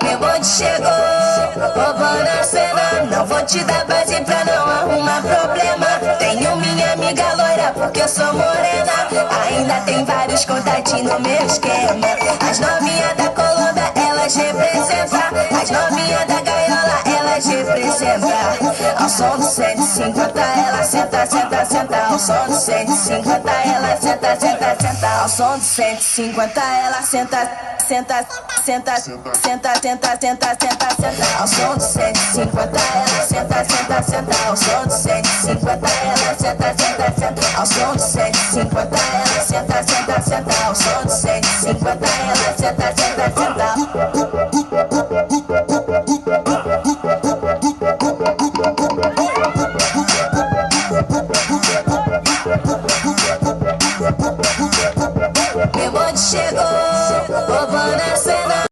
Meu bonde chegou, roubando a cena. Não vou te dar base pra não arrumar problema. Tenho minha amiga loira porque eu sou morena. Ainda tem vários contatinhos no meu esquema. As novinhas da Colômbia, elas representam. As novinhas da Gaiola, elas representam. Ao som do 150, ela senta, senta, senta. Ao som do 150, ela senta, senta, senta. Ao som do 150, ela senta, senta, senta, senta, senta, senta, senta, senta. Ao som do 150, ela senta, senta, senta. Ao som do 150, ela senta, senta, senta. Ao som do 150, ela senta, senta, senta. Ao som do 150, ela senta, senta, senta. Meu bonde chegou,